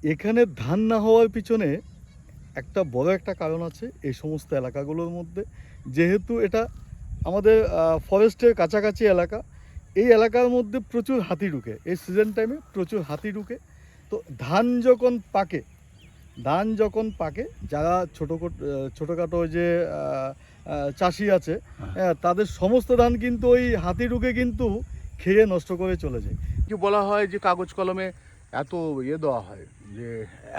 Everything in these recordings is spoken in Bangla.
এখানে ধান না হওয়ার পিছনে একটা বড় একটা কারণ আছে এই সমস্ত এলাকাগুলোর মধ্যে। যেহেতু এটা আমাদের ফরেস্টের কাছাকাছি এলাকা, এই এলাকার মধ্যে প্রচুর হাতি ঢুকে, এই সিজন টাইমে প্রচুর হাতি ঢুকে। তো ধান যখন পাকে যারা ছোটোখাটো যে চাষি আছে, তাদের সমস্ত ধান কিন্তু ওই হাতি ঢুকে কিন্তু খেয়ে নষ্ট করে চলে যায়। কি বলা হয় যে কাগজ কলমে এত দেওয়া হয় যে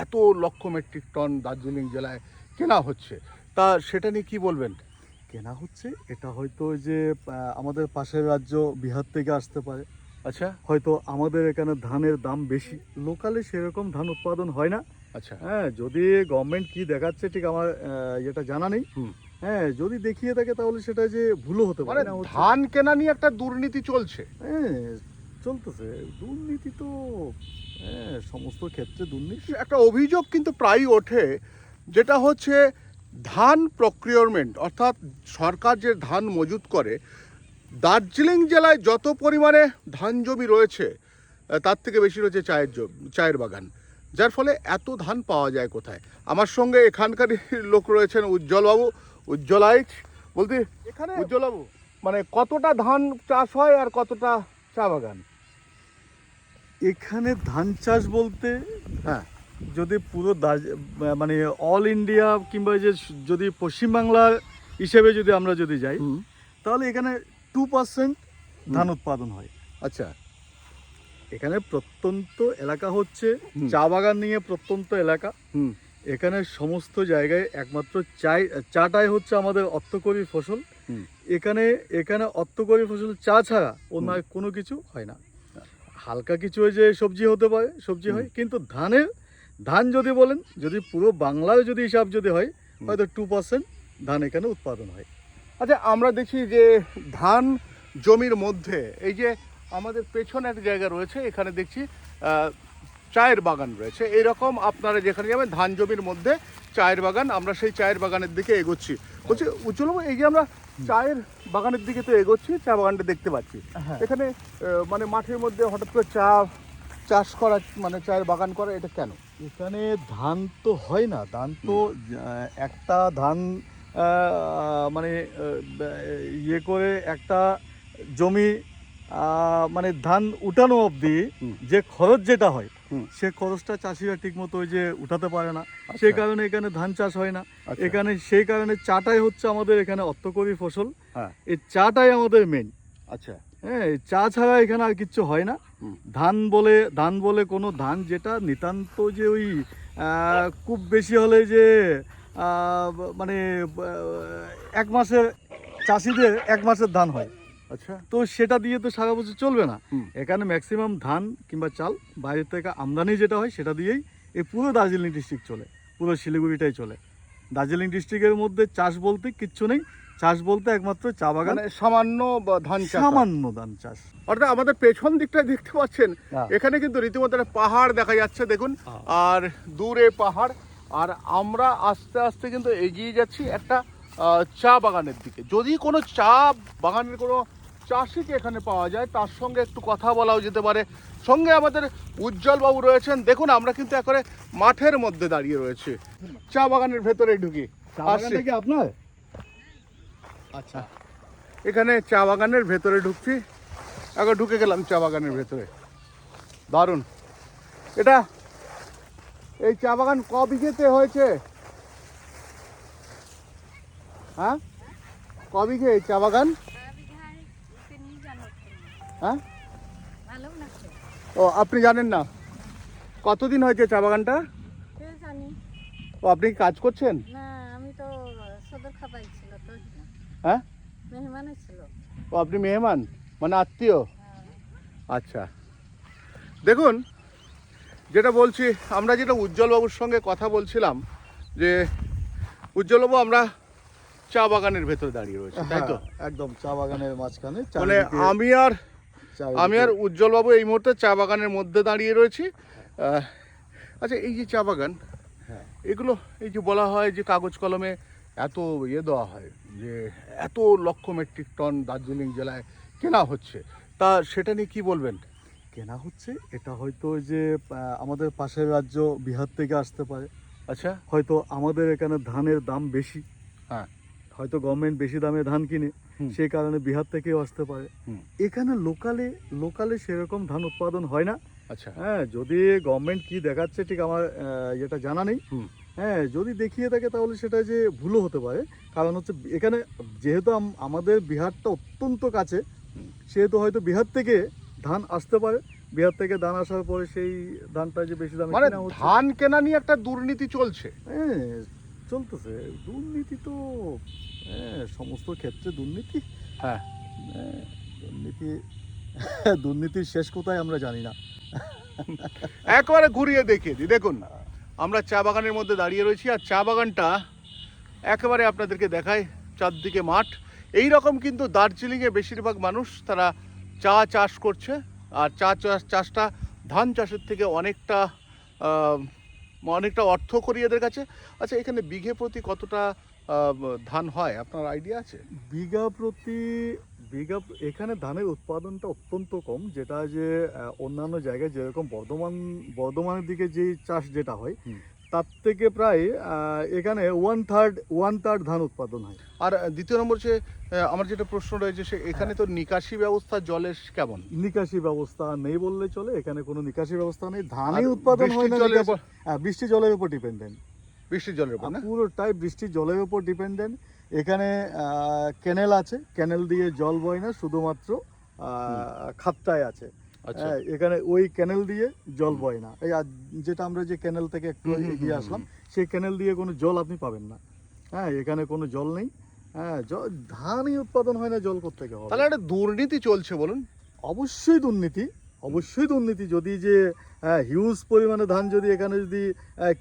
এত লক্ষ মেট্রিক টন দার্জিলিং জেলায় কেনা হচ্ছে, তা সেটা নিয়ে কি বলবেন? কেনা হচ্ছে এটা হয়তো ওই যে আমাদের পাশের রাজ্য বিহার থেকে আসতে পারে। আচ্ছা হয়তো আমাদের এখানে ধানের দাম বেশি, লোকালে সেরকম ধান উৎপাদন হয় না। আচ্ছা। হ্যাঁ, যদি গভর্নমেন্ট কি দেখাচ্ছে ঠিক আমার এটা জানা নেই। হ্যাঁ, যদি দেখিয়ে থাকে তাহলে সেটা যে ভুলও হতে পারে। মানে ধান কেনা নিয়ে একটা দুর্নীতি চলছে। হ্যাঁ, চলতেছে দুর্নীতি তো। হ্যাঁ, সমস্ত ক্ষেত্রে দুর্নীতি। একটা অভিযোগ কিন্তু প্রায়ই ওঠে, যেটা হচ্ছে ধান প্রক্রিয়রমেন্ট, অর্থাৎ সরকার যে ধান মজুত করে, দার্জিলিং জেলায় যত পরিমাণে ধান জমি রয়েছে তার থেকে বেশি রয়েছে চায়ের বাগান, যার ফলে এত ধান পাওয়া যায় কোথায়। আমার সঙ্গে এখানকার লোক রয়েছেন উজ্জ্বলবাবু। বলতে এখানে উজ্জ্বলবাবু, মানে কতটা ধান চাষ হয় আর কতটা চা বাগান? এখানে ধান চাষ বলতে, হ্যাঁ, যদি পুরো মানে অল ইন্ডিয়া কিংবা যে যদি পশ্চিমবাংলার হিসেবে যদি আমরা যদি যাই, তাহলে এখানে 2% ধান উৎপাদন হয়। আচ্ছা। এখানে প্রত্যন্ত এলাকা হচ্ছে চা বাগান নিয়ে প্রত্যন্ত এলাকা। এখানে সমস্ত জায়গায় একমাত্র চাটাই হচ্ছে আমাদের অর্থকরী ফসল। এখানে অর্থকরী ফসল চা ছাড়া অন্য কোনো কিছু হয় না। হালকা কিছু ওই যে সবজি হতে পারে, সবজি হয়, কিন্তু ধান যদি বলেন, যদি পুরো বাংলার যদি হিসাব যদি হয়, হয়তো 2% ধান এখানে উৎপাদন হয়। আচ্ছা, আমরা দেখি যে ধান জমির মধ্যে এই যে আমাদের পেছনে একটা জায়গা রয়েছে, এখানে দেখছি চায়ের বাগান রয়েছে। এইরকম আপনারা যেখানে যাবেন ধান জমির মধ্যে চায়ের বাগান, আমরা সেই চায়ের বাগানের দিকে এগোচ্ছি। বলছি উজ্জ্বলবাবু, এই যে আমরা চায়ের বাগানের দিকে তো এগোচ্ছি, চা বাগানটা দেখতে পাচ্ছি এখানে, মানে মাঠের মধ্যে হঠাৎ করে চা চাষ করা, মানে চায়ের বাগান করা, এটা কেন? এখানে ধান তো হয় না, ধান তো একটা ধান মানে ইয়ে করে একটা জমি মানে ধান উঠানো অবধি যে খরচ যেটা হয়, সে খরচটা চাষিরা ঠিক মতো ওই যে উঠাতে পারে না। সেই কারণে এখানে ধান চাষ হয় না। এখানে সেই কারণে চাটাই হচ্ছে আমাদের এখানে অর্থকরী ফসল। এই চাটাই আমাদের মেন। আচ্ছা। হ্যাঁ, চা ছাড়া এখানে আর কিচ্ছু হয় না। ধান বলে কোনো ধান যেটা নিতান্ত যে ওই খুব বেশি হলে যে মানে এক মাসের চাষিদের এক মাসের ধান হয়। আচ্ছা। তো সেটা দিয়ে তো সারা বছর চলবে না। এখানে ম্যাক্সিমাম ধান কিংবা চাল বাইরে থেকে আমদানি যেটা হয় সেটা দিয়েই এই পুরো দার্জিলিং ডিস্ট্রিক্ট চলে, পুরো শিলিগুড়িটাই চলে। দার্জিলিং ডিস্ট্রিক্টের মধ্যে চাষ বলতে কিচ্ছু নেই। চাষ বলতে একমাত্র চা বাগান, সামান্য ধান চাষ। অর্থাৎ আমাদের পেছন দিকটা দেখতে পাচ্ছেন, এখানে কিন্তু রীতিমতো একটা পাহাড় দেখা যাচ্ছে, দেখুন, আর দূরে পাহাড়। আর আমরা আস্তে আস্তে কিন্তু এগিয়ে যাচ্ছি একটা চা বাগানের দিকে। যদি কোনো চা বাগানের কোনো চাষিকে এখানে পাওয়া যায়, তার সঙ্গে একটু কথা বলাও যেতে পারে। সঙ্গে আমাদের উজ্জ্বলবাবু রয়েছেন। দেখুন, আমরা কিন্তু একেবারে মাঠের মধ্যে দাঁড়িয়ে রয়েছে, চা বাগানের ভেতরে ঢুকি। কি আপনার? আচ্ছা, এখানে চা বাগানের ভেতরে ঢুকছি, একবার ঢুকে গেলাম চা বাগানের ভেতরে। দারুণ এটা। এই চা বাগান ক বিঘেতে হয়েছে? হ্যাঁ, ক বিঘে এই চা বাগান? হ্যাঁ, ও আপনি জানেন না? কতদিন হয়েছে চা বাগানটা? ও, আপনি কি কাজ করছেন? হ্যাঁ, ও আপনি মেহমান, মানে আত্মীয়? আচ্ছা, দেখুন যেটা বলছি, আমরা যেটা উজ্জ্বলবাবুর সঙ্গে কথা বলছিলাম, যে উজ্জ্বলবাবু আমরা চা বাগানের ভেতরে দাঁড়িয়ে রয়েছি, তাই তো? একদম চা বাগানের মাঝখানে, মানে আমি আর উজ্জ্বলবাবু এই মুহূর্তে চা বাগানের মধ্যে দাঁড়িয়ে রয়েছি। আচ্ছা, এই যে চা বাগান, এগুলো এই যে বলা হয় যে কাগজ কলমে এত দেওয়া হয় যে এত লক্ষ মেট্রিক টন দার্জিলিং জেলায় কেনা হচ্ছে, তা সেটা নিয়ে কি বলবেন? কেনা হচ্ছে, এটা হয়তো ওই যে আমাদের পাশের রাজ্য বিহার থেকে আসতে পারে, আচ্ছা, হয়তো আমাদের এখানে ধানের দাম বেশি, হ্যাঁ, হয়তো গভর্নমেন্ট বেশি দামে ধান কিনে, হুম। সেই কারণে বিহার থেকেও আসতে পারে। হুম। এখানে লোকালে লোকালে সেরকম ধান উৎপাদন হয় না। আচ্ছা, হ্যাঁ, যদি গভর্নমেন্ট কি দেখাচ্ছে ঠিক আমার এটা জানা নেই। হুম। হ্যাঁ, যদি দেখিয়ে থাকে তাহলে সেটা যে ভুলও হতে পারে, কারণ হচ্ছে এখানে যেহেতু আমাদের বিহারটা অত্যন্ত কাছে, হুম। সেহেতু হয়তো বিহার থেকে ধান আসতে পারে, বিহার থেকে ধান আসার পরে সেই ধানটা যে বেশি দামে মানে কেনা হচ্ছে। ধান কেনা নিয়ে একটা দুর্নীতি চলছে। হ্যাঁ, চলতেছে দুর্নীতি তো, হ্যাঁ, সমস্ত ক্ষেত্রে দুর্নীতি। হ্যাঁ, হ্যাঁ, দুর্নীতি দুর্নীতির শেষ কোথায় আমরা জানি না। একেবারে ঘুরিয়ে দেখিয়ে দিই। দেখুন, আমরা চা বাগানের মধ্যে দাঁড়িয়ে রয়েছি, আর চা বাগানটা একেবারে আপনাদেরকে দেখায়, চারদিকে মাঠ। এই রকম কিন্তু দার্জিলিংয়ে বেশিরভাগ মানুষ তারা চা চাষ করছে, আর চাষটা ধান চাষের থেকে আহ, অনেকটা অর্থকরী এদের কাছে। আচ্ছা, এখানে বিঘে প্রতি কতটা ধান হয় আপনার আইডিয়া আছে? বিঘা প্রতি বিঘা এখানে ধানের উৎপাদনটা অত্যন্ত কম, যেটা যে অন্যান্য জায়গায় যেরকম বর্ধমানের দিকে যে চাষ যেটা হয়, হুম। তার থেকে প্রায় এখানে ওয়ান থার্ড ধান উৎপাদন হয়। আর দ্বিতীয় নম্বর যে আমার যেটা প্রশ্ন রয়েছে, সে এখানে তো নিকাশি ব্যবস্থা জলের কেমন? নিকাশি ব্যবস্থা নেই বললে চলে, এখানে কোনো নিকাশি ব্যবস্থা নেই, আর ধানই উৎপাদন হয় না। বৃষ্টির জলের উপর? বৃষ্টি জলের উপর ডিপেন্ডেন্ট, বৃষ্টির জলের উপর না? পুরোটাই বৃষ্টির জলের উপর ডিপেন্ডেন্ট। এখানে ক্যানেল আছে, ক্যানেল দিয়ে জল বয় না, শুধুমাত্র খাতটায় আছে। আচ্ছা, হ্যাঁ, এখানে ওই ক্যানেল দিয়ে জল বয় না। এই যেটা আমরা যে ক্যানেল থেকে একটু হুম, হুম, এগিয়ে হুম, আসলাম, সেই ক্যানেল দিয়ে কোনো জল আপনি পাবেন না। হ্যাঁ, এখানে কোনো জল নেই। হ্যাঁ, ধানই উৎপাদন হয় না, জল কোত্থেকে হবে? তাহলে একটা দুর্নীতি চলছে বলুন। অবশ্যই দুর্নীতি, অবশ্যই দুর্নীতি। যদি যে হিউজ পরিমাণে ধান যদি এখানে যদি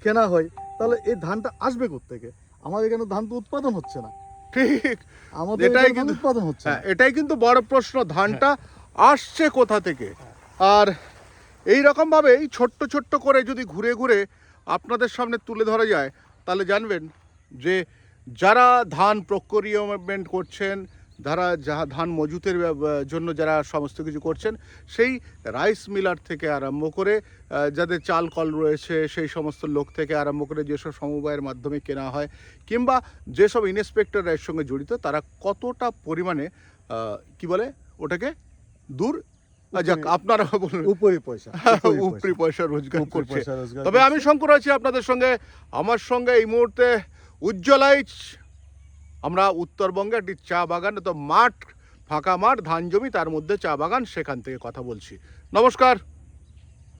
কেনা হয়, তাহলে এই ধানটা আসবে কোত্থেকে? আমাদের এখানে ধান তো উৎপাদন হচ্ছে না, ঠিক, আমাদের এটাই এখানে ধান কিন্তু উৎপাদন হচ্ছে না। হ্যাঁ, এটাই কিন্তু বড় প্রশ্ন, ধানটা আসছে কোথা থেকে? আর এই রকমভাবেই ছোট্ট ছোট্ট করে যদি ঘুরে ঘুরে আপনাদের সামনে তুলে ধরা যায়, তাহলে জানবেন যে যারা ধান প্রক্রিয়মেন্ট করছেন, ধান মজুতের জন্য যারা সমস্ত কিছু করছেন, সেই রাইস মিলার থেকে আরম্ভ করে যাদের চাল কল রয়েছে সেই সমস্ত লোক থেকে আরম্ভ করে যেসব সমবায়ের মাধ্যমে কেনা হয়, কিংবা যেসব ইন্সপেক্টররা এর সঙ্গে জড়িত, তারা কতটা পরিমাণে কি বলে ওটাকে দূর, যাক আপনারা বলুন, উপরি পয়সা, উপরি পয়সা রোজগার উপরি করছে। পয়সা রোজগার তবে করছে। আমি শঙ্কর আছি আপনাদের সঙ্গে, আমার সঙ্গে এই মুহূর্তে উজ্জ্বলাই। আমরা উত্তরবঙ্গে একটি চা বাগান, তো মাঠ, ফাঁকা মাঠ, ধান জমি, তার মধ্যে চা বাগান, সেখান থেকে কথা বলছি। নমস্কার।